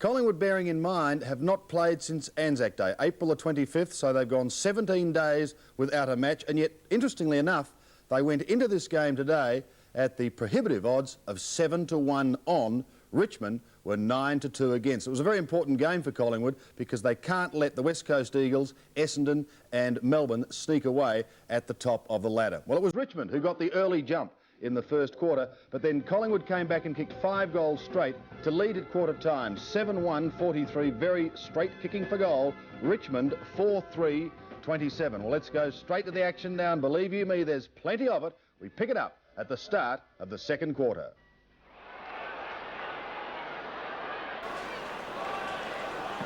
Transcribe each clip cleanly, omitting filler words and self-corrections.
Collingwood, bearing in mind, have not played since Anzac Day, April the 25th, so they've gone 17 days without a match, and yet, interestingly enough, they went into this game today at the prohibitive odds of 7-1 on. Richmond were 9-2 against. It was a very important game for Collingwood because they can't let the West Coast Eagles, Essendon and Melbourne sneak away at the top of the ladder. Well, it was Richmond who got the early jump in the first quarter, but then Collingwood came back and kicked 5 goals straight to lead at quarter time. 7-1, 43, very straight kicking for goal. Richmond 4-3, 27. Well, let's go straight to the action now, and believe you me, there's plenty of it. We pick it up at the start of the second quarter.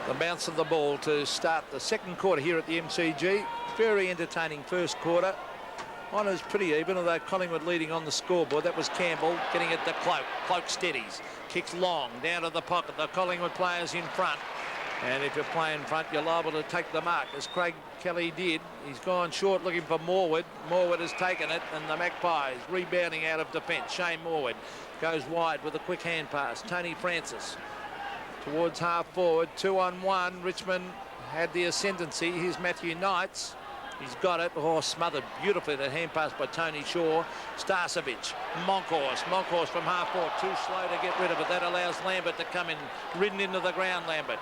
The bounce of the ball to start the second quarter here at the MCG. Very entertaining first quarter. Honours pretty even, although Collingwood leading on the scoreboard. That was Campbell getting it to Cloak. Cloak steadies, kicks long, down to the pocket. The Collingwood players in front. And if you play in front, you're liable to take the mark, as Craig Kelly did. He's gone short looking for Morwood. Morwood has taken it, and the Magpies rebounding out of defence. Shane Morwood goes wide with a quick hand pass. Tony Francis towards half forward, 2-on-1. Richmond had the ascendancy. Here's Matthew Knights. He's got it. Oh, smothered beautifully. The hand pass by Tony Shaw. Starcevic, Monkhorst from half forward. Too slow to get rid of it. That allows Lambert to come in, ridden into the ground, Lambert.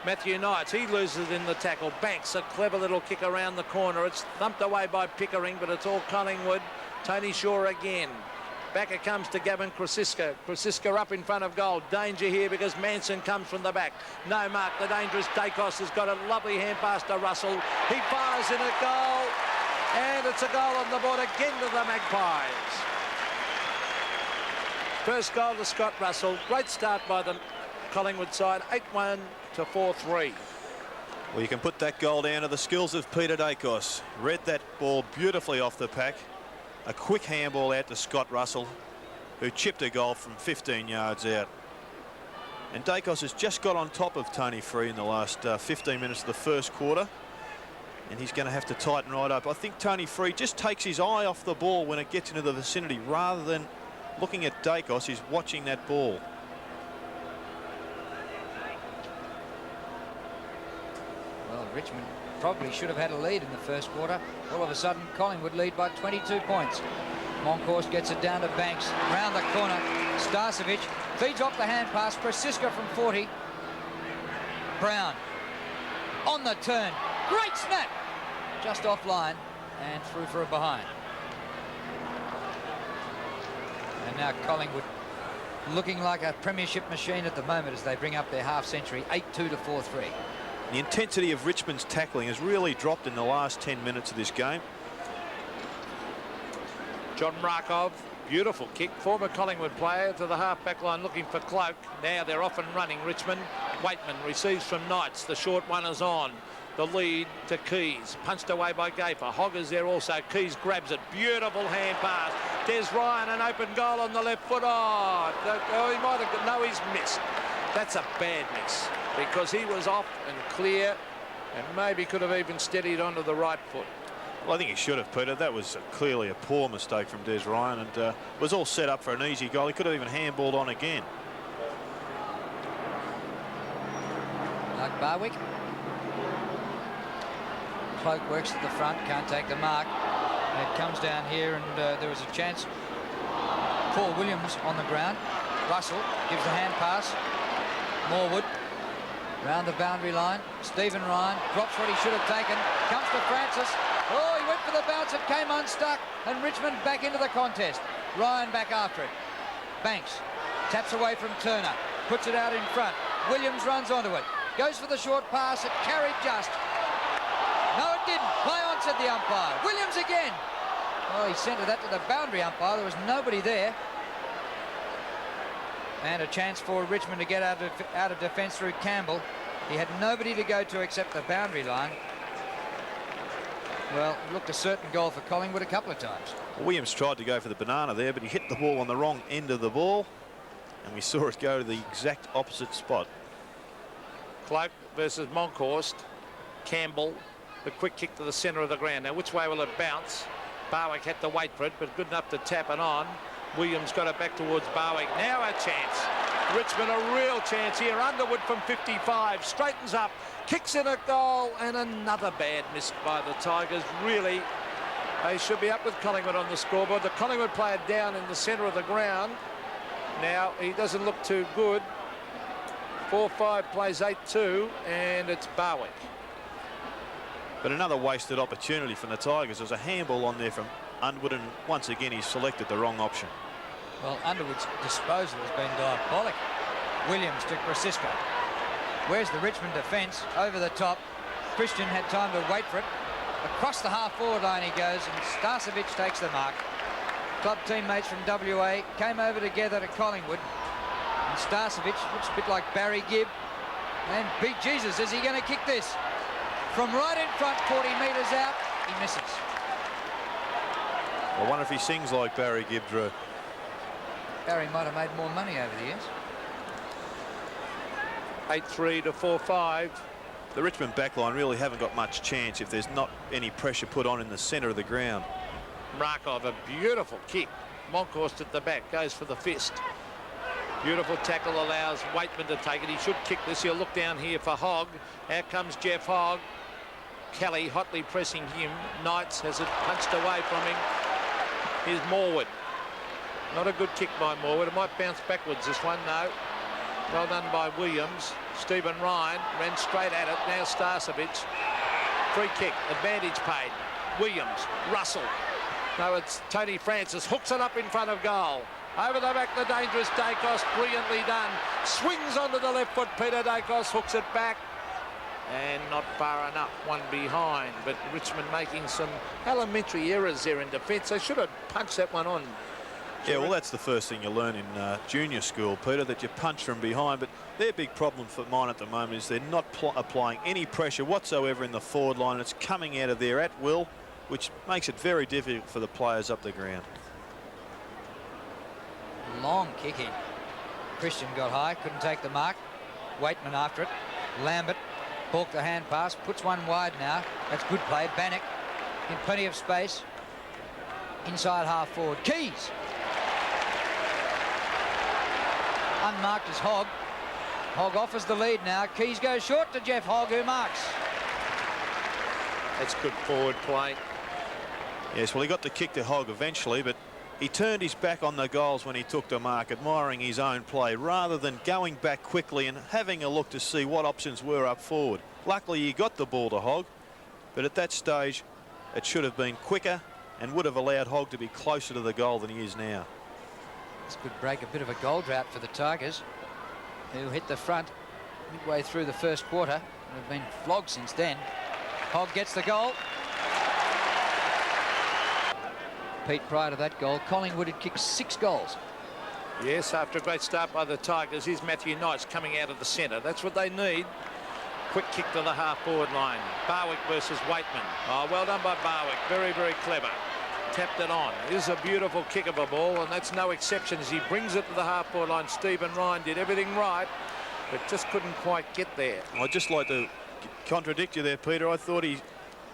Matthew Knights, he loses in the tackle. Banks, a clever little kick around the corner. It's thumped away by Pickering, but it's all Collingwood. Tony Shaw again. Back it comes to Gavin Krosiska. Krosiska up in front of goal. Danger here because Manson comes from the back. No mark. The dangerous Dacos has got a lovely hand pass to Russell. He fires in a goal. And it's a goal on the board again to the Magpies. First goal to Scott Russell. Great start by the Collingwood side. 8-1 to 4-3. Well, you can put that goal down to the skills of Peter Dacos. Read that ball beautifully off the pack. A quick handball out to Scott Russell, who chipped a goal from 15 yards out. And Dacos has just got on top of Tony Free in the last 15 minutes of the first quarter. And he's going to have to tighten right up. I think Tony Free just takes his eye off the ball when it gets into the vicinity. Rather than looking at Dacos, he's watching that ball. Well, Richmond probably should have had a lead in the first quarter. All of a sudden, Collingwood lead by 22 points. Monkhorst gets it down to Banks. Round the corner, Starcevic feeds off the hand pass. Krosiska from 40. Brown on the turn. Great snap! Just offline and through for a behind. And now Collingwood looking like a premiership machine at the moment as they bring up their half century. 8-2 to 4-3. The intensity of Richmond's tackling has really dropped in the last 10 minutes of this game. John Markov, beautiful kick. Former Collingwood player to the half-back line looking for Cloak. Now they're off and running, Richmond. Waitman receives from Knights. The short one is on. The lead to Keys. Punched away by Gafer. Hogger's there also. Keys grabs it. Beautiful hand pass. Des Ryan, an open goal on the left foot. Oh, he might have... No, he's missed. That's a bad miss because he was off and clear and maybe could have even steadied onto the right foot. Well, I think he should have, Peter. That was clearly a poor mistake from Des Ryan, and was all set up for an easy goal. He could have even handballed on again. Like Barwick. Cloak works at the front, can't take the mark. It comes down here, and there was a chance. Paul Williams on the ground. Russell gives the hand pass. Morwood round the boundary line. Stephen Ryan drops what he should have taken. Comes to Francis. Oh, he went for the bounce. It came unstuck. And Richmond back into the contest. Ryan back after it. Banks taps away from Turner. Puts it out in front. Williams runs onto it. Goes for the short pass. It carried just. No, it didn't. Play on, said the umpire. Williams again. Oh, he centred that to the boundary umpire. There was nobody there. And a chance for Richmond to get out of defence through Campbell. He had nobody to go to except the boundary line. Well, it looked a certain goal for Collingwood a couple of times. Williams tried to go for the banana there, but he hit the ball on the wrong end of the ball. And we saw it go to the exact opposite spot. Cloak versus Monkhorst. Campbell, the quick kick to the centre of the ground. Now, which way will it bounce? Barwick had to wait for it, but good enough to tap it on. Williams got it back towards Barwick. Now a chance. Richmond a real chance here. Underwood from 55, straightens up, kicks in a goal, and another bad miss by the Tigers. Really, they should be up with Collingwood on the scoreboard. The Collingwood player down in the centre of the ground. Now, he doesn't look too good. 4-5 plays 8-2, and it's Barwick. But another wasted opportunity from the Tigers. There's a handball on there from Underwood, and once again he's selected the wrong option. Well, Underwood's disposal has been diabolic. Williams to Krasiska. Where's the Richmond defence? Over the top. Christian had time to wait for it. Across the half-forward line he goes, and Starcevic takes the mark. Club teammates from WA came over together to Collingwood. And Starcevic looks a bit like Barry Gibb. And big Jesus, is he going to kick this? From right in front, 40 metres out, he misses. I wonder if he sings like Barry Gibb, Drew. Barry might have made more money over the years. 8-3 to 4-5. The Richmond backline really haven't got much chance if there's not any pressure put on in the centre of the ground. Markov, a beautiful kick. Monkhorst at the back, goes for the fist. Beautiful tackle, allows Waitman to take it. He should kick this. He'll look down here for Hogg. Out comes Jeff Hogg. Kelly hotly pressing him. Knights has it punched away from him. Here's Morwood. Not a good kick by Morwood. It might bounce backwards, this one. No. Well done by Williams. Stephen Ryan ran straight at it. Now Starcevic. Free kick. Advantage paid. Williams. Russell. No, it's Tony Francis. Hooks it up in front of goal. Over the back, the dangerous Dacos. Brilliantly done. Swings onto the left foot. Peter Dacos hooks it back. And not far enough. One behind. But Richmond making some elementary errors there in defence. They should have punched that one on. Yeah, well, that's the first thing you learn in junior school, Peter, that you punch from behind. But their big problem for mine at the moment is they're not applying any pressure whatsoever in the forward line. It's coming out of there at will, which makes it very difficult for the players up the ground. Long kicking. Christian got high, couldn't take the mark. Waitman after it. Lambert balked the hand pass, puts one wide now. That's good play. Bannock in plenty of space. Inside half forward. Keys. Unmarked is Hogg. Hogg offers the lead now. Keys goes short to Jeff Hogg, who marks. That's good forward play. Yes, well, he got the kick to Hogg eventually, but he turned his back on the goals when he took the mark, admiring his own play, rather than going back quickly and having a look to see what options were up forward. Luckily, he got the ball to Hogg, but at that stage, it should have been quicker and would have allowed Hogg to be closer to the goal than he is now. This could break a bit of a goal drought for the Tigers, who hit the front midway through the first quarter and have been flogged since then. Hogg gets the goal. Pete, prior to that goal, Collingwood had kicked 6 goals. Yes, after a great start by the Tigers, here's Matthew Knights coming out of the centre. That's what they need. Quick kick to the half-forward line. Barwick versus Waitman. Oh, well done by Barwick. Very, very clever. Tapped it on. It is a beautiful kick of a ball, and that's no exception as he brings it to the half-forward line. Stephen Ryan did everything right, but just couldn't quite get there. I'd just like to contradict you there, Peter. I thought he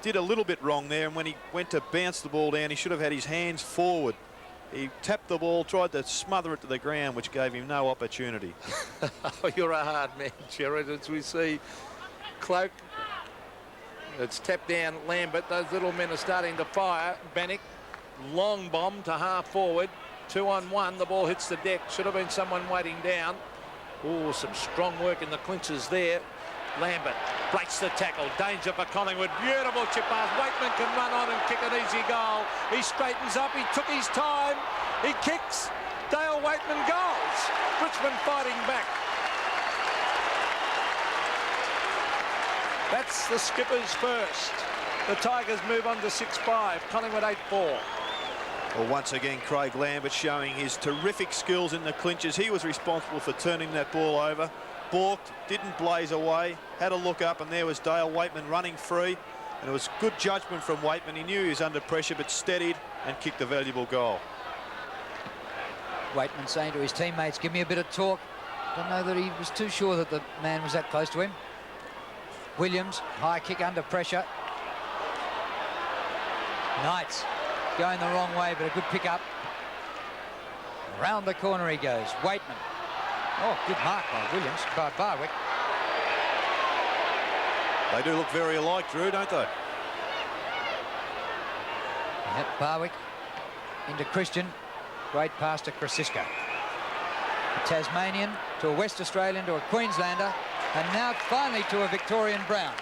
did a little bit wrong there, and when he went to bounce the ball down, he should have had his hands forward. He tapped the ball, tried to smother it to the ground, which gave him no opportunity. Oh, you're a hard man, Jared, as we see Cloak. It's tapped down Lambert. Those little men are starting to fire. Bannock, long bomb to half forward. 2-on-1. The ball hits the deck. Should have been someone waiting down. Oh, some strong work in the clinches there. Lambert breaks the tackle. Danger for Collingwood. Beautiful chip pass. Waitman can run on and kick an easy goal. He straightens up. He took his time. He kicks. Dale Waitman goals. Richmond fighting back. That's the skipper's first. The Tigers move on to 6-5. Collingwood 8-4. Well, once again, Craig Lambert showing his terrific skills in the clinches. He was responsible for turning that ball over. Balked, didn't blaze away, had a look up, and there was Dale Waitman running free. And it was good judgment from Waitman. He knew he was under pressure, but steadied and kicked a valuable goal. Waitman saying to his teammates, give me a bit of talk. Don't know that he was too sure that the man was that close to him. Williams, high kick under pressure. Knights going the wrong way, but a good pick up. Round the corner he goes. Waitman Oh, good mark by Williams, by Barwick. They do look very alike, Drew, don't they? Yep, Barwick into Christian. Great pass to Krasiska. A Tasmanian to a West Australian to a Queenslander, and now finally to a Victorian Brown.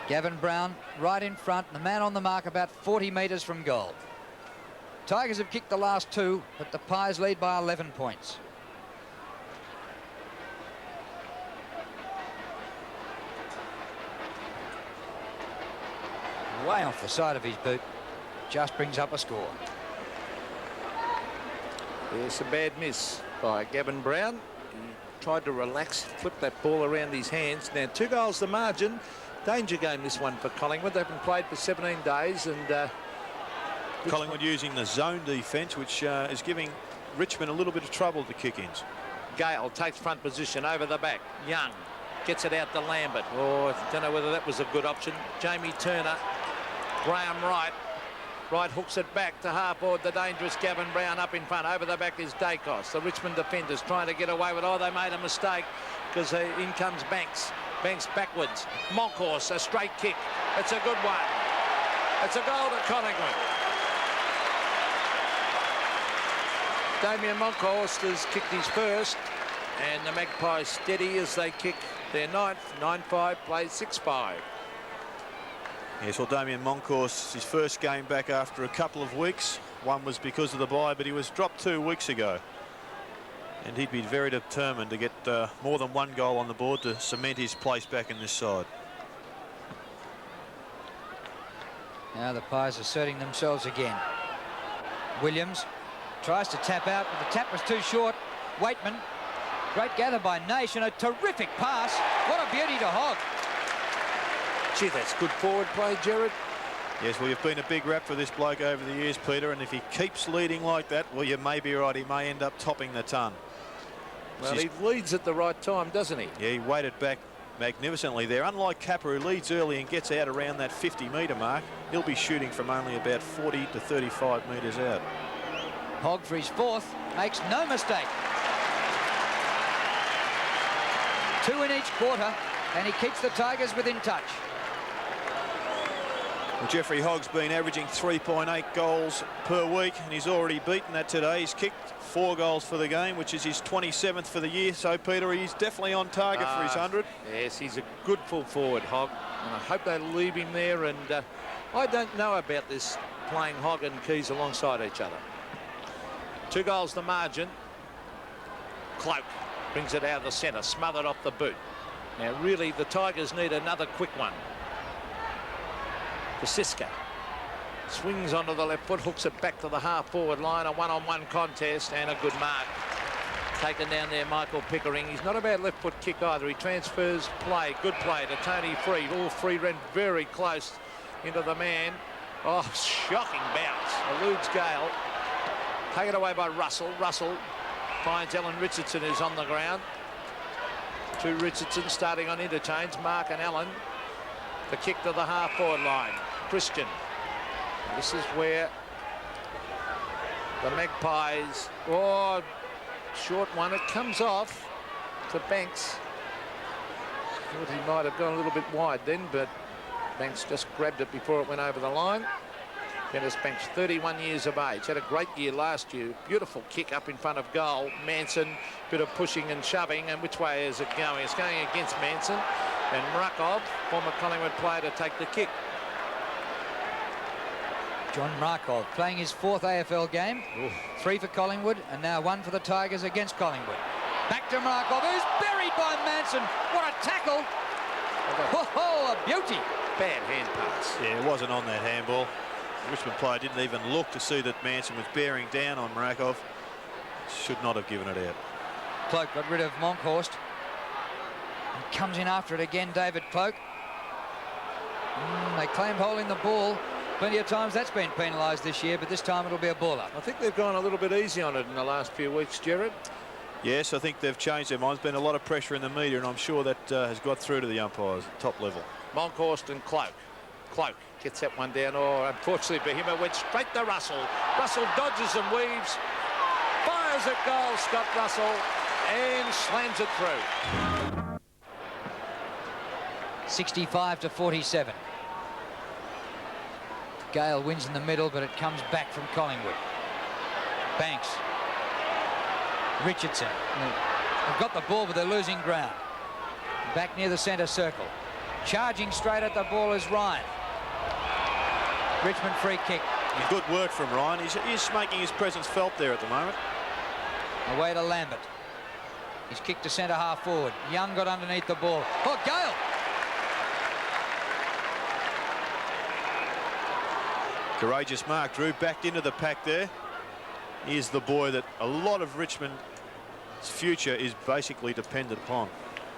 Gavin Brown right in front, the man on the mark about 40 metres from goal. Tigers have kicked the last 2, but the Pies lead by 11 points. Way off the side of his boot, just brings up a score. It's a bad miss by Gavin Brown. He tried to relax, flip that ball around his hands. Now 2 goals the margin. Danger game this one for Collingwood. They haven't played for 17 days, and Collingwood using the zone defence, which is giving Richmond a little bit of trouble to kick-ins. Gale takes front position over the back. Young gets it out to Lambert. Oh, I don't know whether that was a good option. Jamie Turner. Graham Wright. Wright hooks it back to half-board. The dangerous Gavin Brown up in front. Over the back is Dacos. The Richmond defenders trying to get away with. Oh, they made a mistake because in comes Banks. Banks backwards. Monkhorst, a straight kick. It's a good one. It's a goal to Collingwood. Damien Monkhorst has kicked his first, and the Magpies steady as they kick their 9th. 9-5, plays 6-5. Yes, well, Damien Monkhorst, his first game back after a couple of weeks. One was because of the bye, but he was dropped 2 weeks ago. And he'd be very determined to get more than 1 goal on the board to cement his place back in this side. Now the Pies asserting themselves again. Williams tries to tap out, but the tap was too short. Waitman, great gather by Nation, a terrific pass. What a beauty to Hogg. Gee, that's good forward play, Gerard. Yes, well, you've been a big rap for this bloke over the years, Peter, and if he keeps leading like that, well, you may be right. He may end up topping the ton. Well, he leads at the right time, doesn't he? Yeah, he waited back magnificently there. Unlike Kappa, who leads early and gets out around that 50-metre mark, he'll be shooting from only about 40 to 35 metres out. Hogg for his 4th, makes no mistake. 2 in each quarter, and he keeps the Tigers within touch. Well, Jeffrey Hogg's been averaging 3.8 goals per week, and he's already beaten that today. He's kicked 4 goals for the game, which is his 27th for the year. So, Peter, he's definitely on target for his 100. Yes, he's a good full forward, Hogg. And I hope they leave him there. And I don't know about this, playing Hogg and Keys alongside each other. 2 goals the margin. Cloak brings it out of the centre, smothered off the boot. Now, really, the Tigers need another quick one. Krasiska swings onto the left foot, hooks it back to the half-forward line, a one-on-one contest, and a good mark. Taken down there, Michael Pickering. He's not a bad left-foot kick either. He transfers play, good play to Tony Freed. All Freed ran very close into the man. Oh, shocking bounce. Eludes Gale. Taken away by Russell. Russell finds Alan Richardson, who's on the ground. 2 Richardson starting on interchange. Mark and Allen. The kick to the half-forward line. Christian. This is where the Magpies. Oh, short one. It comes off to Banks. Thought he might have gone a little bit wide then, but Banks just grabbed it before it went over the line. Dennis Banks, 31 years of age, had a great year last year. Beautiful kick up in front of goal. Manson, bit of pushing and shoving, and which way is it going? It's going against Manson, and Mrakov, former Collingwood player, to take the kick. John Markov playing his 4th AFL game. 3 for Collingwood, and now 1 for the Tigers against Collingwood. Back to Markov, who's buried by Manson. What a tackle! Oh, a beauty! Bad hand pass. Yeah, it wasn't on that handball. The Richmond player didn't even look to see that Manson was bearing down on Mrakov. Should not have given it out. Cloak got rid of Monkhorst. And comes in after it again, David Cloak. They claimed holding the ball. Plenty of times that's been penalised this year, but this time it'll be a baller. I think they've gone a little bit easy on it in the last few weeks, Gerard. Yes, I think they've changed their minds. There's been a lot of pressure in the media, and I'm sure that has got through to the umpires at top level. Monkhorst and Cloak. Cloak gets that one down. Oh, unfortunately for him, it went straight to Russell. Russell dodges and weaves, fires at goal, Scott Russell, and slams it through. 65-47. Gale wins in the middle, but it comes back from Collingwood. Banks. Richardson. They've got the ball, but they're losing ground. Back near the centre circle. Charging straight at the ball is Ryan. Richmond free kick. Good work from Ryan. He's making his presence felt there at the moment. Away to Lambert. He's kicked to centre half forward. Young got underneath the ball. Oh, Gale! Courageous mark. Drew backed into the pack there. He's the boy that a lot of Richmond's future is basically dependent upon.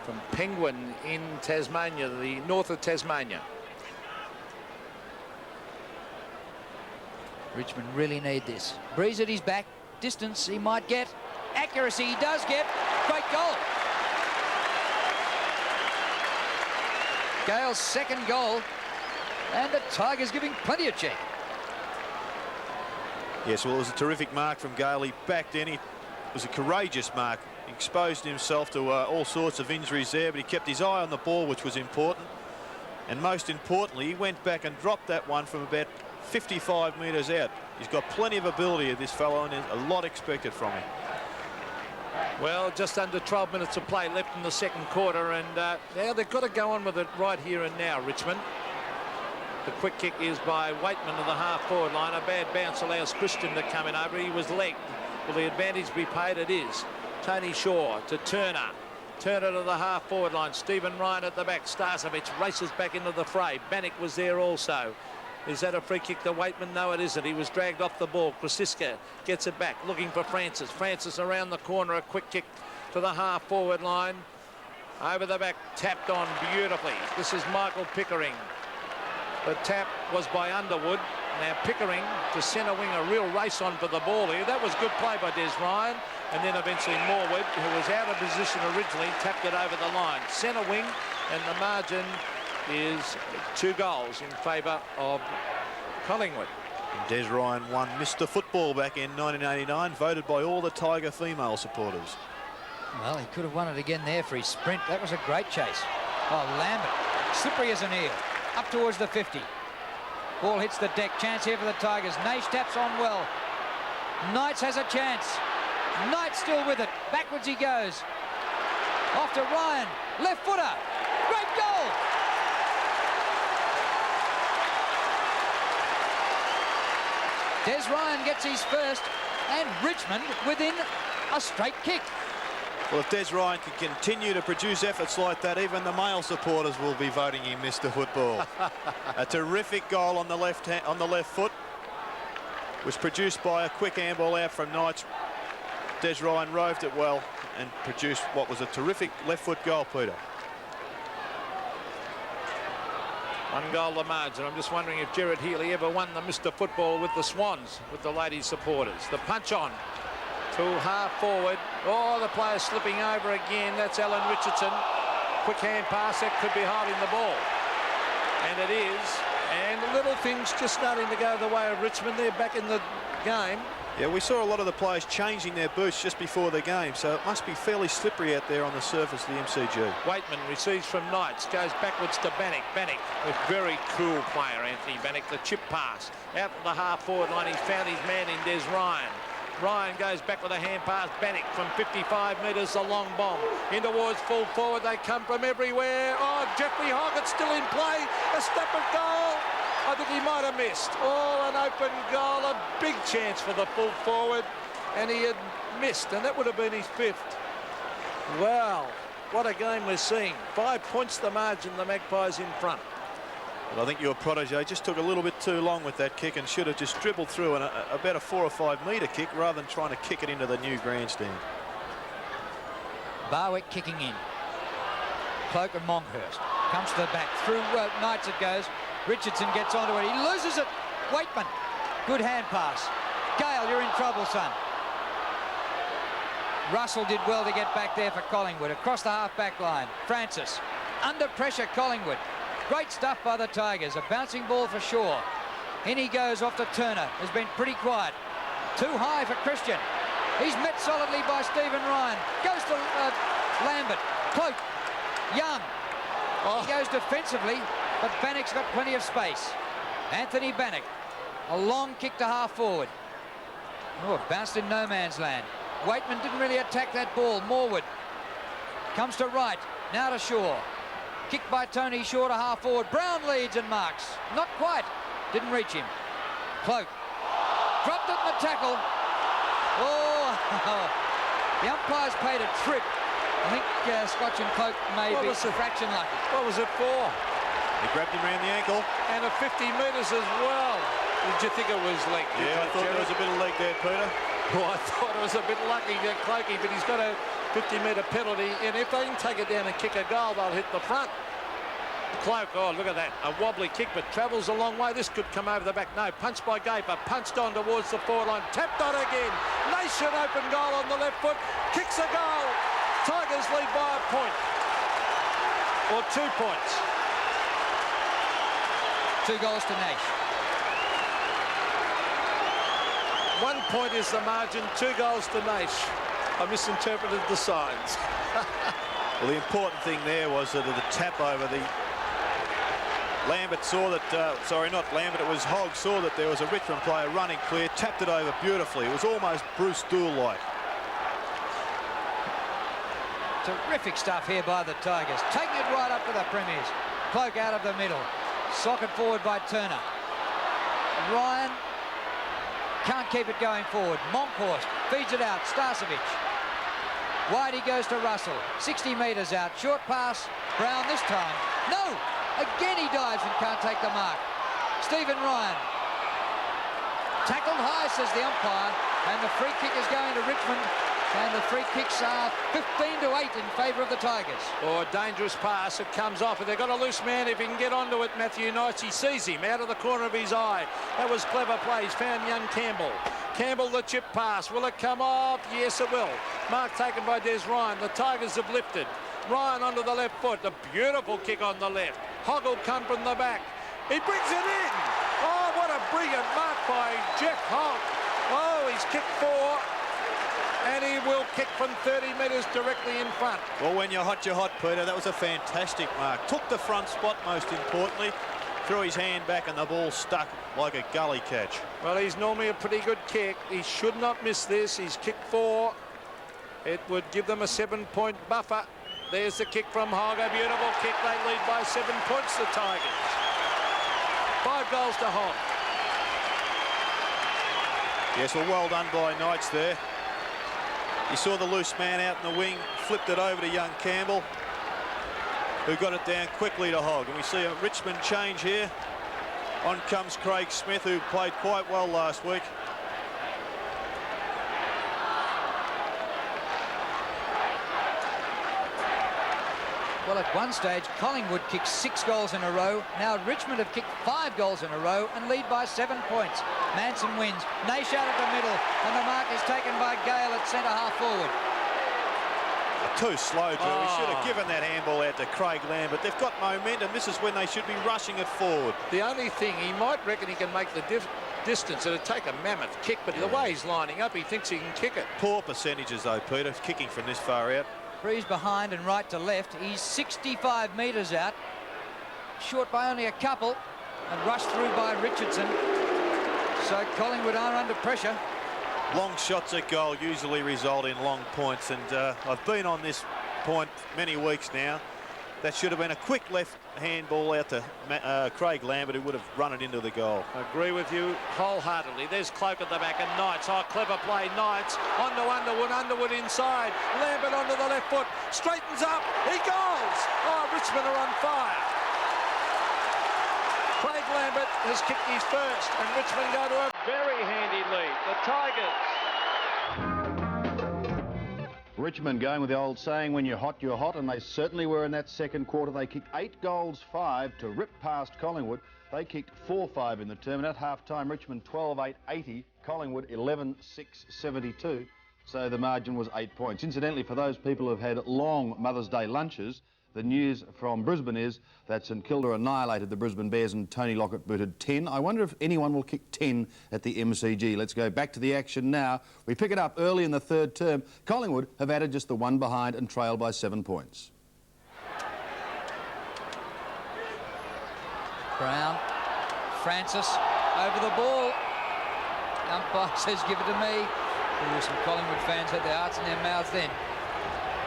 From Penguin in Tasmania, the north of Tasmania. Richmond really need this. Breeze at his back. Distance he might get. Accuracy he does get. Great goal. Gale's second goal. And the Tigers giving plenty of check. Yes, well, it was a terrific mark from Gale. He backed in. It was a courageous mark. He exposed himself to all sorts of injuries there, but he kept his eye on the ball, which was important. And most importantly, he went back and dropped that one from about 55 metres out. He's got plenty of ability, this fellow, and there's a lot expected from him. Well, just under 12 minutes of play left in the second quarter, and now they've got to go on with it right here and now, Richmond. The quick kick is by Waitman to the half-forward line. A bad bounce allows Christian to come in over. He was legged. Will the advantage be paid? It is. Tony Shaw to Turner. Turner to the half-forward line. Stephen Ryan at the back. Starcevic races back into the fray. Bannock was there also. Is that a free kick to Waitman? No, it isn't. He was dragged off the ball. Krasiska gets it back, looking for Francis. Francis around the corner. A quick kick to the half-forward line. Over the back, tapped on beautifully. This is Michael Pickering. The tap was by Underwood. Now Pickering to centre wing, a real race on for the ball here. That was good play by Des Ryan. And then eventually Morwood, who was out of position originally, tapped it over the line. Centre wing, and the margin is 2 goals in favour of Collingwood. Des Ryan won Mr. Football back in 1989, voted by all the Tiger female supporters. Well, he could have won it again there for his sprint. That was a great chase. Oh, Lambert, slippery as an eel. Up towards the 50. Ball hits the deck. Chance here for the Tigers. Naish taps on well. Knights has a chance. Knight still with it. Backwards he goes. Off to Ryan. Left footer. Great goal. Des Ryan gets his first, and Richmond within a straight kick. Well, if Des Ryan can continue to produce efforts like that, even the male supporters will be voting him Mr. Football. A terrific goal on the left foot was produced by a quick handball out from Knights. Des Ryan roved it well and produced what was a terrific left foot goal, Peter. 1 goal the margin. I'm just wondering if Gerard Healy ever won the Mr. Football with the Swans, with the ladies supporters. The punch on to half forward. Oh, the player slipping over again. That's Alan Richardson. Quick hand pass. That could be holding the ball. And it is. And little things just starting to go the way of Richmond. They're back in the game. Yeah, we saw a lot of the players changing their boots just before the game, so it must be fairly slippery out there on the surface of the MCG. Waitman receives from Knights, goes backwards to Bannock. Bannock, a very cool player, Anthony Bannock. The chip pass out to the half-forward line. He's found his man in Des Ryan. Ryan goes back with a hand pass. Bannock from 55 metres, a long bomb. In towards full forward. They come from everywhere. Oh, Jeffrey Hoggett still in play. A step of goal. I think he might have missed. Oh, an open goal. A big chance for the full forward. And he had missed, and that would have been his 5th. Wow, what a game we're seeing. 5 points the margin, the Magpies in front. But I think your protege just took a little bit too long with that kick and should have just dribbled through about a 4 or 5 metre kick rather than trying to kick it into the new grandstand. Barwick kicking in. Cloak and Monkhurst. Comes to the back. Through Knights it goes. Richardson gets onto it. He loses it. Waitman. Good hand pass. Gale, you're in trouble, son. Russell did well to get back there for Collingwood. Across the half-back line. Francis. Under pressure, Collingwood. Great stuff by the Tigers. A bouncing ball for Shaw. In he goes off to Turner. Has been pretty quiet. Too high for Christian. He's met solidly by Stephen Ryan. Goes to Lambert. Cloak. Young. He goes defensively, but Bannock's got plenty of space. Anthony Bannock. A long kick to half forward. Oh, it bounced in no man's land. Waitman didn't really attack that ball. Morwood comes to right. Now to Shaw. Kicked by Tony Shaw to half forward. Brown leads and marks. Not quite. Didn't reach him. Cloak. Dropped it in the tackle. Oh, the umpire's paid a trip. I think Scotch and Cloak may be a fraction lucky. What was it for? He grabbed him around the ankle. And a 50 metres as well. Did you think it was leg? Yeah, I thought there was a bit of leg there, Peter. Oh, I thought it was a bit lucky to Cloakey, but he's got a 50-metre penalty, and if they can take it down and kick a goal, they'll hit the front. Cloak, oh, look at that. A wobbly kick, but travels a long way. This could come over the back. No, punched by Gaper. Punched on towards the forward line. Tapped on again. Nation open goal on the left foot. Kicks a goal. Tigers lead by a point. Or 2 points. 2 goals to Nash. 1 point is the margin. 2 goals to Nash. I misinterpreted the signs. Well, the important thing there was that the tap over the... Lambert saw that, sorry, not Lambert, it was Hogg, saw that there was a Richmond player running clear, tapped it over beautifully. It was almost Bruce Dool-like. Terrific stuff here by the Tigers. Taking it right up to the Premiers. Cloak out of the middle. Socket forward by Turner. Ryan can't keep it going forward. Monkhorst feeds it out. Starcevic. Wide he goes to Russell. 60 metres out. Short pass. Brown this time. No! Again he dives and can't take the mark. Stephen Ryan. Tackled high, says the umpire. And the free kick is going to Richmond. And the free kicks are 15-8 in favour of the Tigers. Oh, a dangerous pass. It comes off, and they've got a loose man. If he can get onto it, Matthew Knights, he sees him out of the corner of his eye. That was clever play. He's found young Campbell. Campbell, the chip pass. Will it come off? Yes, it will. Mark taken by Des Ryan. The Tigers have lifted. Ryan onto the left foot. A beautiful kick on the left. Hogg will come from the back. He brings it in. Oh, what a brilliant mark by Jeff Hogg. Oh, he's kicked 4. And he will kick from 30 metres directly in front. Well, when you're hot, Peter. That was a fantastic mark. Took the front spot, most importantly. Threw his hand back and the ball stuck like a gully catch. Well, he's normally a pretty good kick. He should not miss this. He's kicked 4. It would give them a 7-point buffer. There's the kick from Hogg. A beautiful kick. They lead by 7 points, the Tigers. 5 goals to Hogg. Yes, well, well done by Knights there. He saw the loose man out in the wing, flipped it over to young Campbell, who got it down quickly to Hogg. And we see a Richmond change here. On comes Craig Smith, who played quite well last week. Well, at one stage, Collingwood kicked 6 goals in a row. Now Richmond have kicked 5 goals in a row and lead by 7 points. Manson wins. Nash out of the middle, and the mark is taken by Gale at centre half forward. Too slow, Drew. He should have given that handball out to Craig Lambert. They've got momentum. This is when they should be rushing it forward. The only thing, he might reckon he can make the distance. It'd take a mammoth kick, but the way he's lining up, he thinks he can kick it. Poor percentages, though, Peter, kicking from this far out. Breeze behind and right to left. He's 65 metres out. Short by only a couple. And rushed through by Richardson. So Collingwood are under pressure. Long shots at goal usually result in long points, and I've been on this point many weeks now. That should have been a quick left handball out to Craig Lambert, who would have run it into the goal. I agree with you wholeheartedly. There's Cloak at the back and Knights. Oh, clever play. Knights onto Underwood. Underwood inside. Lambert onto the left foot. Straightens up. He goes. Oh, Richmond are on fire. Craig Lambert has kicked his first, and Richmond go to a very handy lead. The Tigers. Richmond going with the old saying, when you're hot, and they certainly were in that second quarter. They kicked 8 goals, 5 to rip past Collingwood. They kicked 4-5 in the term, and at half-time, Richmond 12-8-80, Collingwood 11-6-72. So the margin was 8 points. Incidentally, for those people who have had long Mother's Day lunches, The news from Brisbane is that St Kilda annihilated the Brisbane Bears and Tony Lockett booted 10. I wonder if anyone will kick 10 at the MCG. Let's go back to the action now. We pick it up early in the third term. Collingwood have added just the one behind and trailed by 7 points. Brown, Francis over the ball. Umpire says give it to me. Some Collingwood fans had their hearts in their mouths then.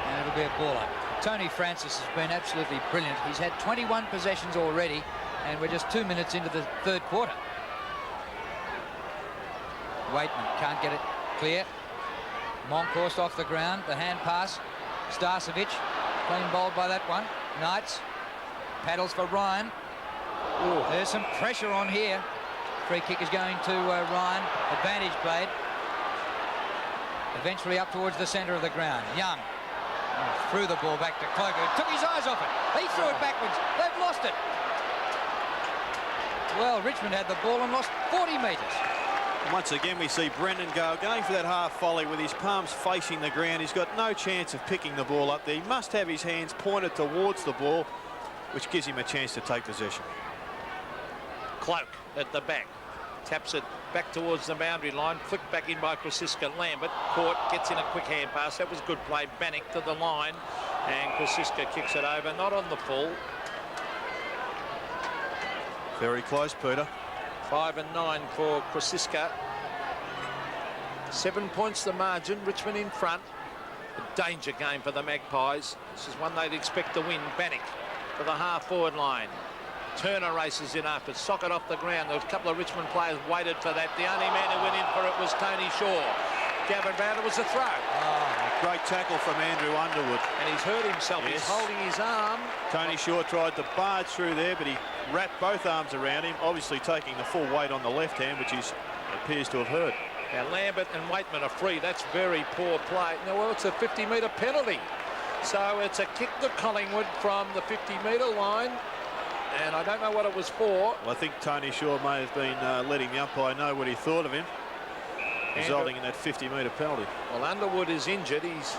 And it'll be a baller. Tony Francis has been absolutely brilliant. He's had 21 possessions already, and we're just 2 minutes into the third quarter. Waitman can't get it clear. Monkhorst off the ground. The hand pass. Starcevic clean bowled by that one. Knights paddles for Ryan. Ooh. There's some pressure on here. Free kick is going to Ryan. Advantage played. Eventually up towards the centre of the ground. Young threw the ball back to Cloker. Took his eyes off it. He threw it backwards. They've lost it. Well, Richmond had the ball and lost 40 metres. Once again, we see Brendan Gale going for that half volley with his palms facing the ground. He's got no chance of picking the ball up there. He must have his hands pointed towards the ball, which gives him a chance to take possession. Cloak at the back. Taps it back towards the boundary line. Flicked back in by Krosiska. Lambert caught, gets in a quick hand pass. That was good play. Bannock to the line. And Krosiska kicks it over. Not on the full. Very close, Peter. 5 and 9 for Krosiska. 7 points the margin. Richmond in front. A danger game for the Magpies. This is one they'd expect to win. Bannock to the half-forward line. Turner races in after. Socket off the ground. There was a couple of Richmond players waited for that. The only man who went in for it was Tony Shaw. Gavin Brown, it was a throw. Oh, great tackle from Andrew Underwood. And he's hurt himself. Yes. He's holding his arm. Tony Shaw tried to barge through there, but he wrapped both arms around him, obviously taking the full weight on the left hand, which appears to have hurt. Now Lambert and Waitman are free. That's very poor play. Now, well, it's a 50-metre penalty. So it's a kick to Collingwood from the 50-metre line. And I don't know what it was for. Well, I think Tony Shaw may have been letting the umpire know what he thought of him, resulting in that 50-metre penalty. Well, Underwood is injured. He's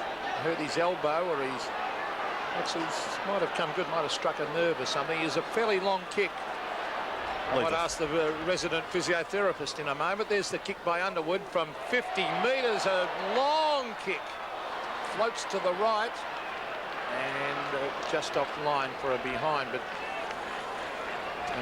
hurt his elbow, or he's actually might have come good, might have struck a nerve or something. It's a fairly long kick. I might ask the resident physiotherapist in a moment. There's the kick by Underwood from 50 metres. A long kick. Floats to the right. And just off line for a behind. But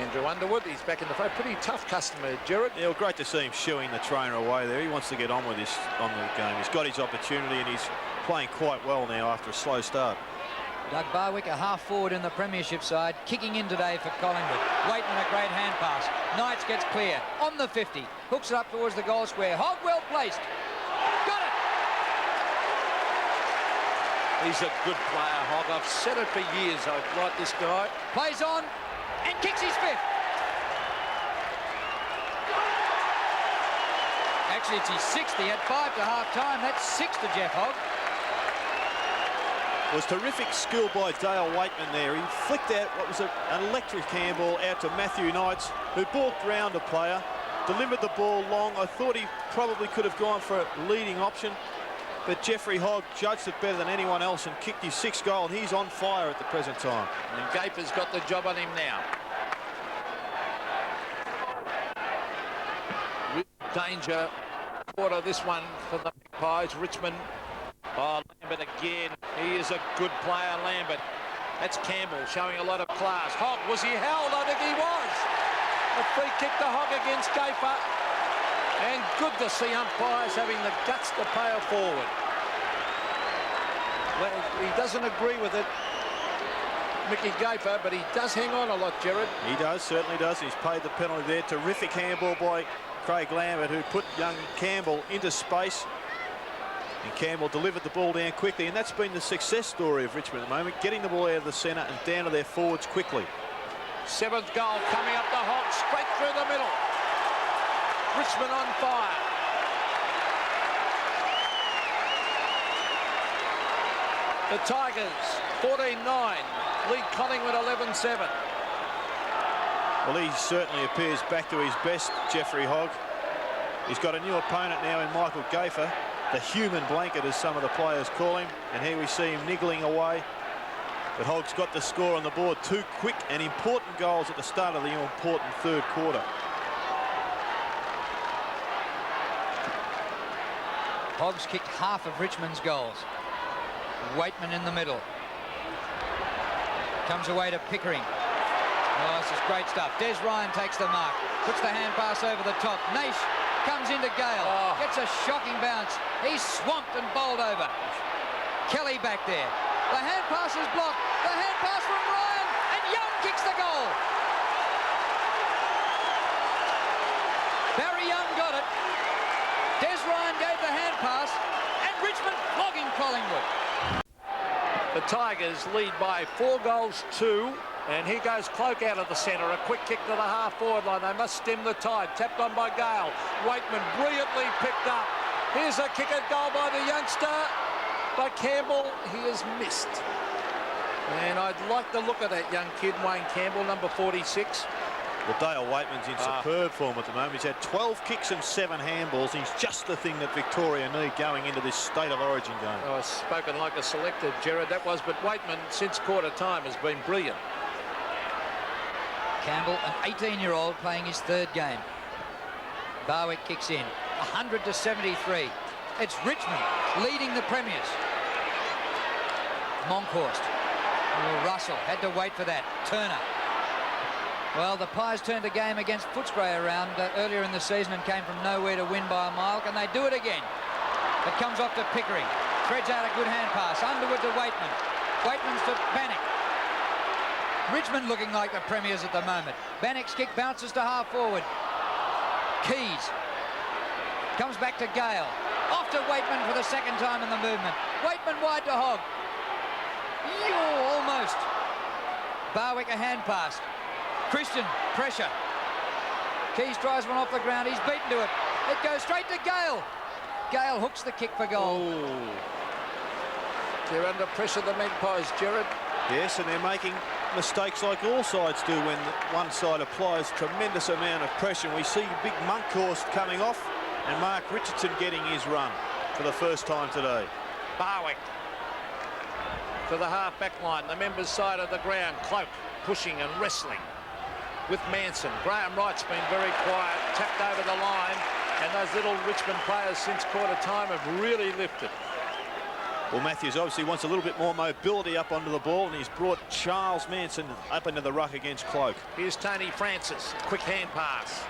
Andrew Underwood, he's back in the fight. Pretty tough customer, Gerard. Yeah, well, great to see him shooing the trainer away there. He wants to get on with this on the game. He's got his opportunity and he's playing quite well now after a slow start. Doug Barwick, a half forward in the premiership side, kicking in today for Collingwood. Waitman, a great hand pass. Knights gets clear on the 50. Hooks it up towards the goal square. Hogg well placed. Got it! He's a good player, Hogg. I've said it for years. I've liked this guy. Plays on. And kicks his fifth. Actually, it's his sixth. He had 5 to half-time. That's 6 to Jeff Hogg. It was terrific skill by Dale Waitman there. He flicked out what was an electric handball out to Matthew Knights, who balked round a player, delivered the ball long. I thought he probably could have gone for a leading option, but Jeffrey Hogg judged it better than anyone else and kicked his 6th goal, and he's on fire at the present time. And Gaper's got the job on him now. Danger quarter this one for the Magpies. Richmond. Oh, Lambert again. He is a good player, Lambert. That's Campbell showing a lot of class. Hogg, was he held? I think he was. A free kick to Hogg against Gaper. And good to see umpires having the guts to pay it forward. Well, he doesn't agree with it, Mickey Gaper, but he does hang on a lot, Gerard. He does, certainly does. He's paid the penalty there. Terrific handball by Craig Lambert, who put young Campbell into space. And Campbell delivered the ball down quickly, and that's been the success story of Richmond at the moment, getting the ball out of the centre and down to their forwards quickly. 7th goal coming up the Hogg, straight through the middle. Richmond on fire. The Tigers, 14-9, lead Collingwood 11-7. Well, he certainly appears back to his best, Jeffrey Hogg. He's got a new opponent now in Michael Gafer, the human blanket as some of the players call him, and here we see him niggling away. But Hogg's got the score on the board. 2 quick and important goals at the start of the important third quarter. Hogg's kicked half of Richmond's goals. Waitman in the middle. Comes away to Pickering. Oh, this is great stuff. Des Ryan takes the mark. Puts the hand pass over the top. Naish comes into Gale. Gets a shocking bounce. He's swamped and bowled over. Kelly back there. The hand pass is blocked. The hand pass from Ryan. And Young kicks the goal. Barry Young got it. Des Ryan gave the hand pass. And Richmond flogging Collingwood. The Tigers lead by 4-2. And here goes Cloak out of the centre. A quick kick to the half-forward line. They must stem the tide. Tapped on by Gale. Waitman brilliantly picked up. Here's a kick at goal by the youngster. But Campbell, he has missed. And I'd like to look at that young kid, Wayne Campbell, number 46. Well, Dale Waitman's in superb form at the moment. He's had 12 kicks and 7 handballs. He's just the thing that Victoria need going into this State of Origin game. Oh, spoken like a selector, Gerard, that was. But Waitman, since quarter time, has been brilliant. Campbell, an 18-year-old, playing his 3rd game. Barwick kicks in. 100-73. It's Richmond leading the Premiers. Monkhorst. Oh, Russell had to wait for that. Turner. Well, the Pies turned a game against Footscray around earlier in the season and came from nowhere to win by a mile. Can they do it again? It comes off to Pickering. Threads out a good hand pass. Underwood to Waitman. Waitman's to Bannock. Richmond looking like the Premiers at the moment. Bannock's kick bounces to half forward. Keys. Comes back to Gale. Off to Waitman for the 2nd time in the movement. Waitman wide to Hogg. Almost. Barwick a hand pass. Christian, pressure. Keys tries one off the ground. He's beaten to it. It goes straight to Gale. Gale hooks the kick for goal. Ooh. They're under pressure, the Magpies, Gerard. Yes, and they're making mistakes like all sides do when one side applies tremendous amount of pressure. We see big Monkhorst coming off and Mark Richardson getting his run for the first time today. Barwick to the half-back line, the members' side of the ground. Cloak pushing and wrestling with Manson. Graham Wright's been very quiet, tapped over the line, and those little Richmond players since quarter time have really lifted. Well, Matthews obviously wants a little bit more mobility up onto the ball, and he's brought Charles Manson up into the ruck against Cloak. Here's Tony Francis, quick hand pass.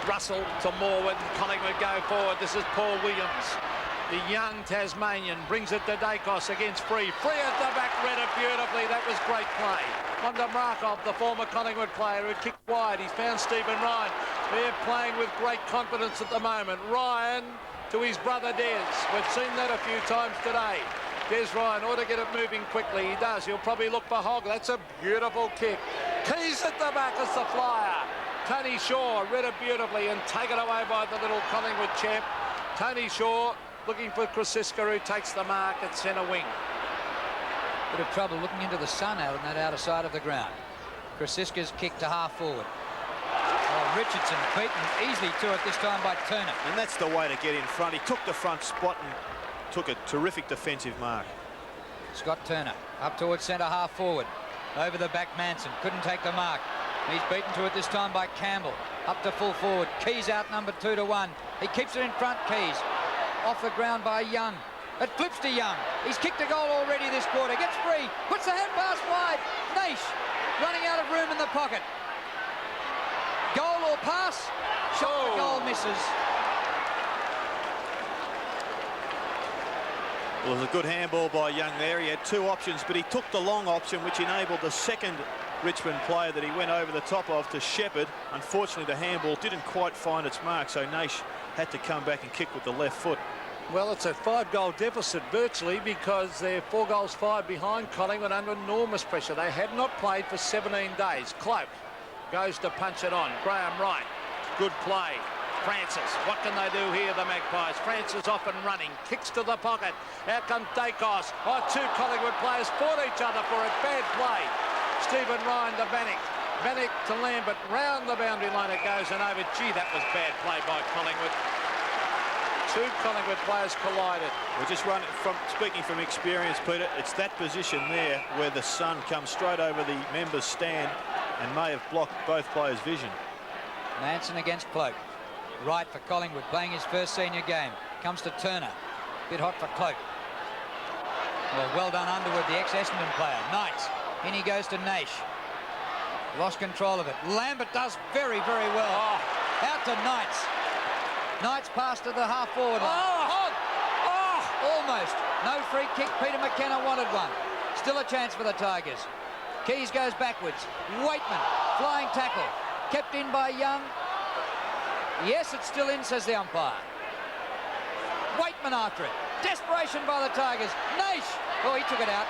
Russell to Morwood, Collingwood go forward. This is Paul Williams. The young Tasmanian brings it to Dacos against Free. Free at the back, read it beautifully. That was great play. On to Markov, the former Collingwood player who kicked wide. He's found Stephen Ryan. They're playing with great confidence at the moment. Ryan to his brother Des. We've seen that a few times today. Des Ryan ought to get it moving quickly. He does. He'll probably look for Hogg. That's a beautiful kick. Keys at the back as the flyer. Tony Shaw read it beautifully and taken away by the little Collingwood champ. Tony Shaw looking for Krasiska, who takes the mark at centre wing. Bit of trouble looking into the sun out on that outer side of the ground. Krasiska's kick to half forward. Oh, Richardson beaten easily to it this time by Turner. And that's the way to get in front. He took the front spot and took a terrific defensive mark. Scott Turner up towards centre half forward. Over the back, Manson couldn't take the mark. He's beaten to it this time by Campbell. Up to full forward. Keys out number 2 to 1. He keeps it in front, Keys. Off the ground by Young. It flips to Young. He's kicked a goal already this quarter. Gets free. Puts the hand pass wide. Naish running out of room in the pocket. Goal or pass? Shot the goal misses. Well, it was a good handball by Young there. He had 2 options, but he took the long option, which enabled the second Richmond player that he went over the top of to Shepherd. Unfortunately, the handball didn't quite find its mark, so Naish had to come back and kick with the left foot. Well, it's a 5-goal deficit virtually because they're 4-5 behind Collingwood under enormous pressure. They have not played for 17 days. Cloak goes to punch it on. Graham Wright, good play. Francis, what can they do here, the Magpies? Francis off and running, kicks to the pocket. Out comes Dacos. Oh, 2 Collingwood players fought each other for it. Bad play. Stephen Ryan to Bannock. Bannock to Lambert. Round the boundary line it goes and over. Gee, that was bad play by Collingwood. Two Collingwood players collided. We're just running from, speaking from experience, Peter, it's that position there where the sun comes straight over the members' stand and may have blocked both players' vision. Manson against Cloak. Right for Collingwood, playing his first senior game. Comes to Turner. Bit hot for Cloak. Well done Underwood, the ex-Essendon player. Knights. In he goes to Naish. Lost control of it. Lambert does very, very well. Oh, out to Knights. Knights pass to the half-forward line. Almost. No free kick. Peter McKenna wanted one. Still a chance for the Tigers. Keys goes backwards. Waitman, flying tackle. Kept in by Young. Yes, it's still in, says the umpire. Waitman after it. Desperation by the Tigers. Naish. Oh, he took it out.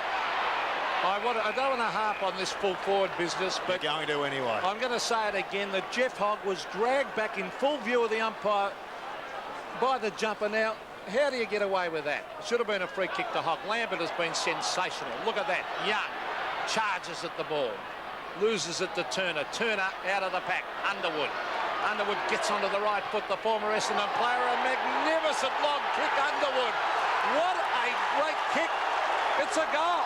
I don't want to harp on this full forward business, but You're going to anyway. I'm going to say it again, that Jeff Hogg was dragged back in full view of the umpire by the jumper. Now, how do you get away with that? Should have been a free kick to Hogg. Lambert has been sensational. Look at that. Young charges at the ball. Loses it to Turner. Turner out of the pack. Underwood. Underwood gets onto the right foot. The former Essendon player. A magnificent long kick. Underwood. What a great kick. It's a goal.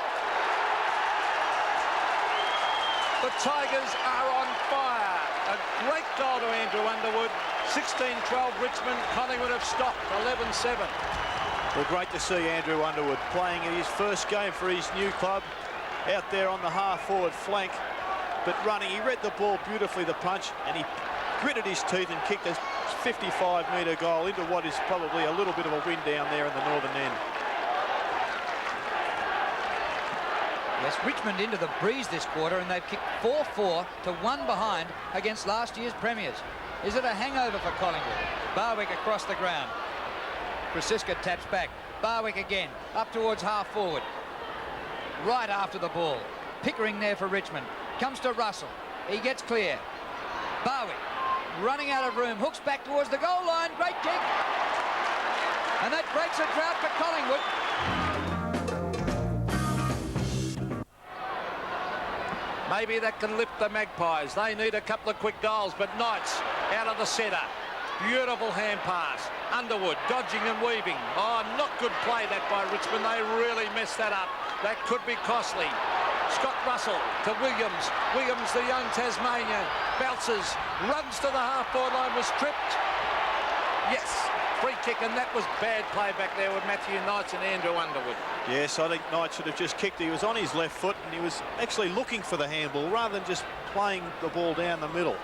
The Tigers are on fire. A great goal to Andrew Underwood. 16-12 Richmond. Collingwood have stopped. 11-7. Well, great to see Andrew Underwood playing in his first game for his new club. Out there on the half-forward flank, but running. He read the ball beautifully, the punch, and he gritted his teeth and kicked a 55-metre goal into what is probably a little bit of a win down there in the northern end. Yes, Richmond into the breeze this quarter, and they've kicked 4-4 to 1 behind against last year's premiers. Is it a hangover for Collingwood? Barwick across the ground. Krasiska taps back. Barwick again, up towards half-forward. Right after the ball. Pickering there for Richmond. Comes to Russell. He gets clear. Barwick running out of room. Hooks back towards the goal line. Great kick. And that breaks a drought for Collingwood. Maybe that can lift the Magpies. They need a couple of quick goals, but Knights out of the centre. Beautiful hand pass. Underwood dodging and weaving. Oh, not good play that by Richmond. They really messed that up. That could be costly. Scott Russell to Williams. Williams, the young Tasmanian, bounces, runs to the half-forward line, was tripped. Yes, free kick, and that was bad play back there with Matthew Knights and Andrew Underwood. Yes, I think Knight should have just kicked. He was on his left foot and he was actually looking for the handball rather than just playing the ball down the middle.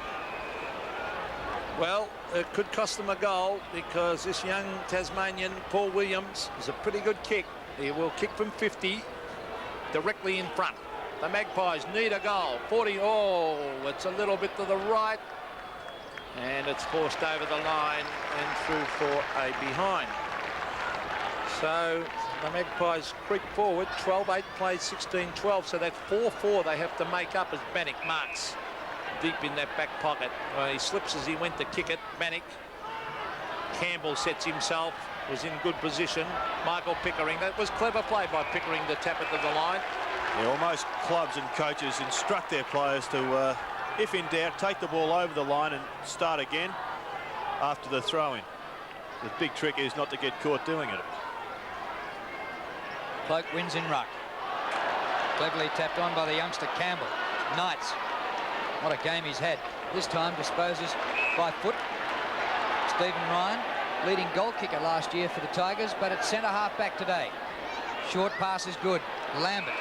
Well, it could cost them a goal because this young Tasmanian, Paul Williams, is a pretty good kick. He will kick from 50 directly in front. The Magpies need a goal. 40. Oh, it's a little bit to the right. And it's forced over the line and through for a behind. So the Magpies creep forward. 12-8 plays 16-12. So that 4-4 they have to make up as Bannock marks deep in that back pocket. Well, he slips as he went to kick it. Bannock. Campbell sets himself. Was in good position. Michael Pickering. That was clever play by Pickering to tap it to the line. Yeah, well, most clubs and coaches instruct their players to, if in doubt, take the ball over the line and start again after the throw-in. The big trick is not to get caught doing it. Cloak wins in ruck. Cleverly tapped on by the youngster Campbell. Knights. What a game he's had. This time disposes by foot. Stephen Ryan, leading goal kicker last year for the Tigers, but at centre half back today. Short pass is good. Lambert.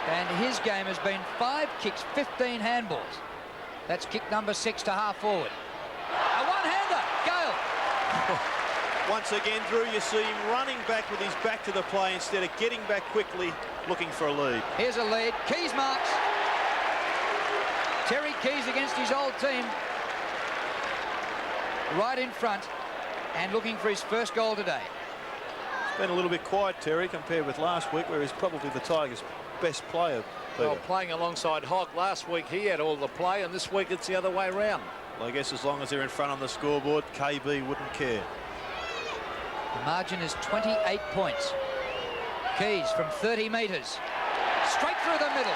And his game has been 5 kicks, 15 handballs. That's kick number 6 to half forward. A one-hander. Gale. Once again, Drew, you see him running back with his back to the play instead of getting back quickly, looking for a lead. Here's a lead. Keys marks. Terry Keys against his old team. Right in front and looking for his first goal today. It's been a little bit quiet, Terry, compared with last week, where he's probably the Tigers' best player. Peter. Well, playing alongside Hogg last week, he had all the play, and this week it's the other way around. Well, I guess as long as they're in front on the scoreboard, KB wouldn't care. The margin is 28 points. Keys from 30 metres. Straight through the middle.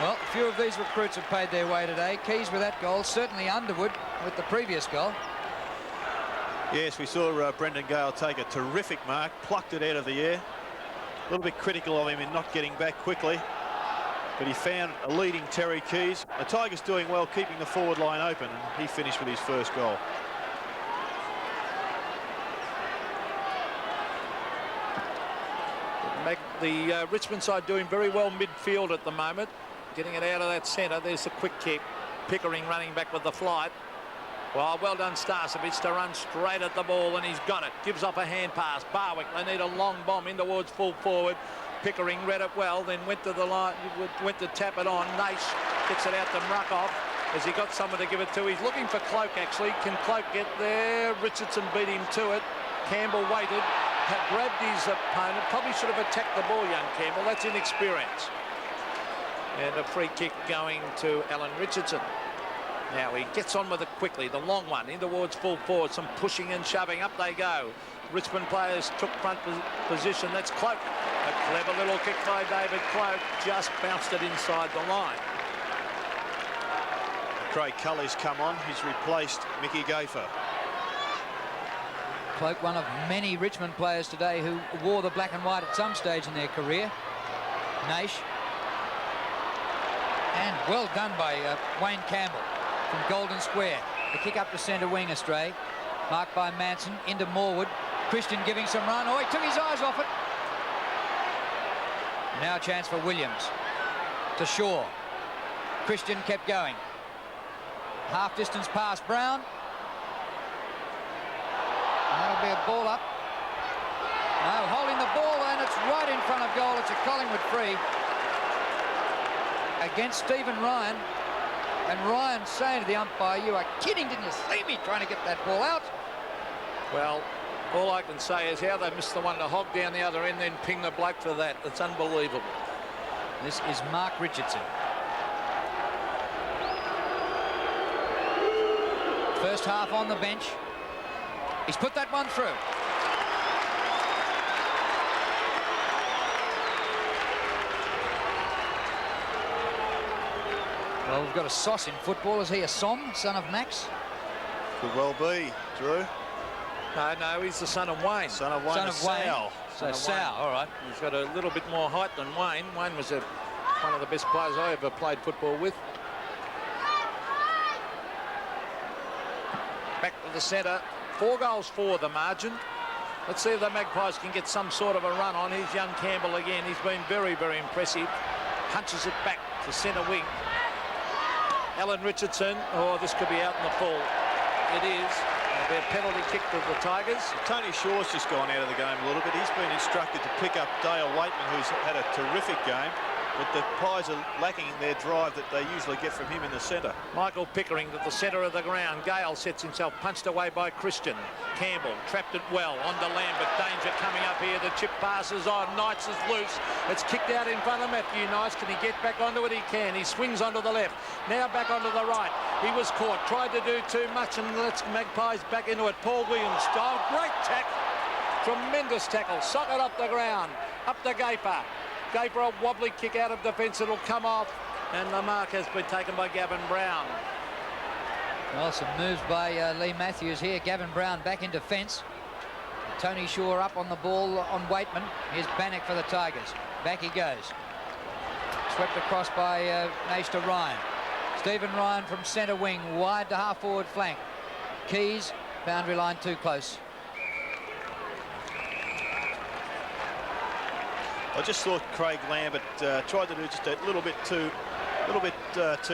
Well, a few of these recruits have paid their way today. Keys with that goal, certainly Underwood with the previous goal. Yes, we saw Brendan Gale take a terrific mark, plucked it out of the air. A little bit critical of him in not getting back quickly, but he found a leading Terry Keys. The Tigers doing well, keeping the forward line open, and he finished with his first goal. The Richmond side doing very well midfield at the moment, getting it out of that centre. There's the quick kick. Pickering running back with the flight. Well done Starcevic to run straight at the ball, and he's got it. Gives off a hand pass. Barwick, they need a long bomb in towards full forward. Pickering read it well, then went to the line, went to tap it on. Naish gets it out to Mrakov. Has he got someone to give it to? He's looking for Cloak, actually. Can Cloak get there? Richardson beat him to it. Campbell waited, had grabbed his opponent. Probably should have attacked the ball, young Campbell. That's inexperience. And a free kick going to Alan Richardson. Now he gets on with it quickly. The long one in towards full forward. Some pushing and shoving. Up they go. Richmond players took front position. That's Cloak. A clever little kick by David Cloak. Just bounced it inside the line. Craig Cully's come on. He's replaced Mickey Gaffer. Cloak, one of many Richmond players today who wore the black and white at some stage in their career. Naish. And well done by Wayne Campbell from Golden Square. The kick up to centre wing astray. Marked by Manson into Morwood. Christian giving some run. Oh, he took his eyes off it. Now a chance for Williams. To Shaw. Christian kept going. Half distance past Brown. And that'll be a ball up. No, holding the ball, and it's right in front of goal. It's a Collingwood free against Stephen Ryan. And Ryan saying to the umpire, "You are kidding, didn't you see me trying to get that ball out?" Well, all I can say is how they missed the one to hog down the other end, then ping the bloke for that. It's unbelievable. This is Mark Richardson. First half on the bench. He's put that one through. Well, we've got a Sauce in football. Is he a Som, son of Max? Could well be, Drew. No, he's the son of Wayne. Son of Wayne. Son of Wayne. Sal. So Sal, all right. He's got a little bit more height than Wayne. Wayne was one of the best players I ever played football with. Back to the centre. 4 goals for the margin. Let's see if the Magpies can get some sort of a run on. Here's young Campbell again. He's been very, very impressive. Punches it back to centre wing. Alan Richardson. Oh, this could be out in the full. It is. There'll be a penalty kick to the Tigers. Tony Shaw's just gone out of the game a little bit. He's been instructed to pick up Dale Waitman, who's had a terrific game. But the Pies are lacking their drive that they usually get from him in the centre. Michael Pickering to the centre of the ground. Gale sets himself, punched away by Christian. Campbell trapped it well onto Lambert. Danger coming up here. The chip passes on. Knights is loose. It's kicked out in front of Matthew Knights. Can he get back onto it? He can. He swings onto the left. Now back onto the right. He was caught. Tried to do too much and lets Magpies back into it. Paul Williams style. Great tackle. Tremendous tackle. Sock it up the ground. Up to Gaper. Gaper, a wobbly kick out of defence. It'll come off. And the mark has been taken by Gavin Brown. Well, some moves by Lee Matthews here. Gavin Brown back in defence. Tony Shaw up on the ball on Waitman. Here's Bannock for the Tigers. Back he goes. Swept across by Naish to Ryan. Stephen Ryan from centre wing, wide to half-forward flank. Keys, boundary line too close. I just thought Craig Lambert tried to do just a little bit too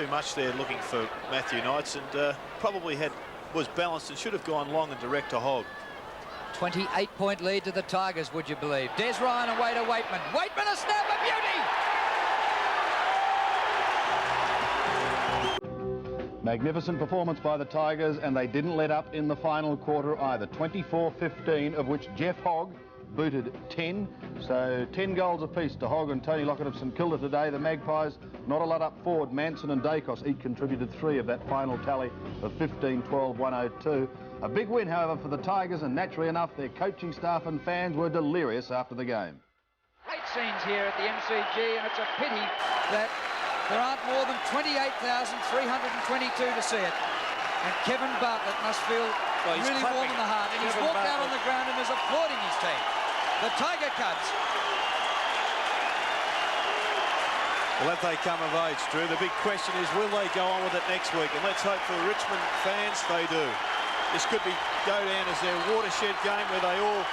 much there, looking for Matthew Knights, and probably was balanced and should have gone long and direct to Hogg. 28-point lead to the Tigers, would you believe? Des Ryan away to Waitman. Waitman, a snap, a beauty! Magnificent performance by the Tigers, and they didn't let up in the final quarter either. 24-15, of which Jeff Hogg booted 10, so 10 goals apiece to Hogg and Tony Lockett of St Kilda today. The Magpies not a lot up forward. Manson and Dacos each contributed 3 of that final tally of 15-12-102. A big win, however, for the Tigers, and naturally enough their coaching staff and fans were delirious after the game. Great scenes here at the MCG, and it's a pity that There aren't more than 28,322 to see it. And Kevin Bartlett must feel really warm in the heart. And he's walked out on the ground and is applauding his team. The Tiger Cubs. Well, if they come of age, Drew, the big question is, will they go on with it next week? And let's hope for the Richmond fans they do. This could go down as their watershed game where they all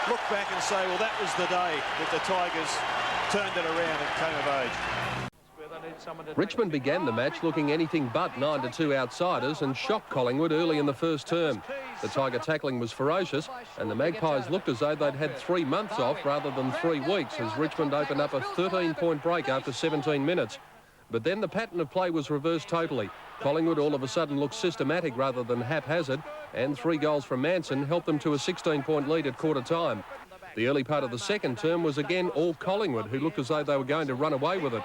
look back and say, well, that was the day that the Tigers turned it around and came of age. Richmond began the match looking anything but 9-2 outsiders and shocked Collingwood early in the first term. The Tiger tackling was ferocious and the Magpies looked as though they'd had 3 months off rather than 3 weeks as Richmond opened up a 13-point break after 17 minutes. But then the pattern of play was reversed totally. Collingwood all of a sudden looked systematic rather than haphazard, and 3 goals from Manson helped them to a 16-point lead at quarter time. The early part of the second term was again all Collingwood, who looked as though they were going to run away with it.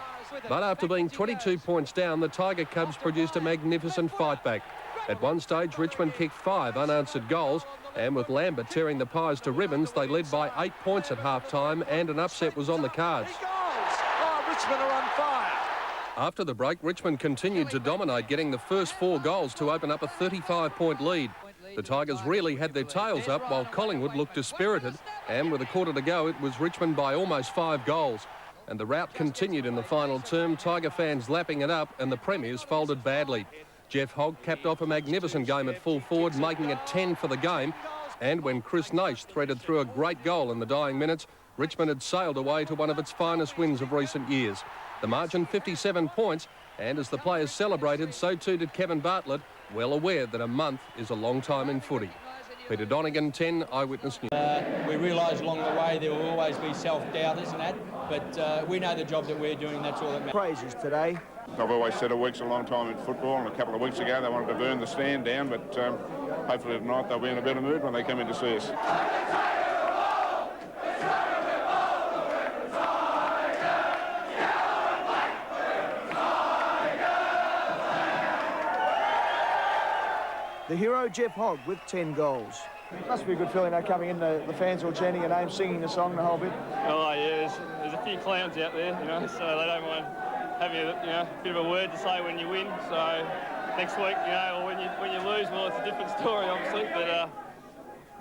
But after being 22 points down, the Tiger Cubs produced a magnificent fight back. At one stage, Richmond kicked 5 unanswered goals, and with Lambert tearing the Pies to ribbons, they led by 8 points at half-time, and an upset was on the cards. Oh, Richmond are on fire. After the break, Richmond continued to dominate, getting the first 4 goals to open up a 35-point lead. The Tigers really had their tails up while Collingwood looked dispirited, and with a quarter to go, it was Richmond by almost 5 goals. And the rout continued in the final term, Tiger fans lapping it up, and the Premiers folded badly. Jeff Hogg capped off a magnificent game at full forward, making it 10 for the game. And when Chris Naish threaded through a great goal in the dying minutes, Richmond had sailed away to one of its finest wins of recent years. The margin 57 points, and as the players celebrated, so too did Kevin Bartlett, well aware that a month is a long time in footy. Peter Donegan, 10 Eyewitness News. We realised along the way there will always be self-doubters and that, but we know the job that we're doing, that's all that matters. Praises today. I've always said a week's a long time in football, and a couple of weeks ago they wanted to burn the stand down, but hopefully tonight they'll be in a better mood when they come in to see us. The hero, Jeff Hogg, with 10 goals. Must be a good feeling, though, coming in, the fans all chanting your name, singing the song, the whole bit. Oh, yeah, there's a few clowns out there, you know, so they don't mind having a bit of a word to say when you win. So next week, you know, or when you lose, well, it's a different story, obviously, but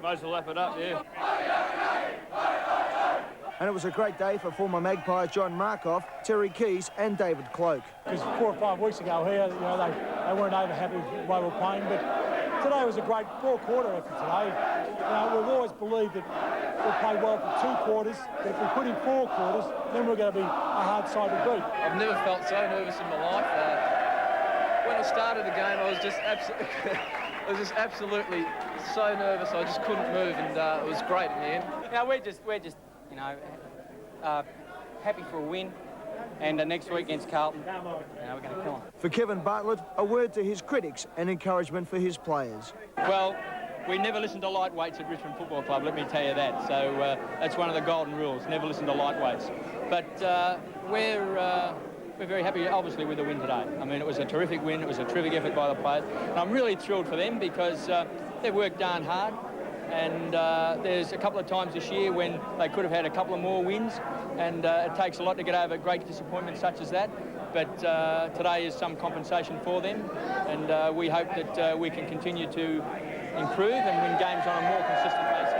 might as well lap it up, yeah. And it was a great day for former Magpies John Markoff, Terry Keys and David Cloak. Because 4 or 5 weeks ago here, you know, they weren't over happy with the way we were playing, but today was a great 4-quarter effort today. You know, we've always believed that we'll play well for 2 quarters, but if we put in 4 quarters, then we're going to be a hard side to beat. I've never felt so nervous in my life. When I started the game, I was just absolutely so nervous. I just couldn't move, and it was great in the end. You know, we're just you know, happy for a win. And next week against Carlton, you know, we're going to kill them. For Kevin Bartlett, a word to his critics and encouragement for his players. Well, we never listen to lightweights at Richmond Football Club, let me tell you that. So that's one of the golden rules, never listen to lightweights. But we're very happy, obviously, with the win today. I mean, it was a terrific win. It was a terrific effort by the players. And I'm really thrilled for them because they've worked darn hard. And there's a couple of times this year when they could have had a couple of more wins, and it takes a lot to get over great disappointment such as that. But today is some compensation for them, and we hope that we can continue to improve and win games on a more consistent basis.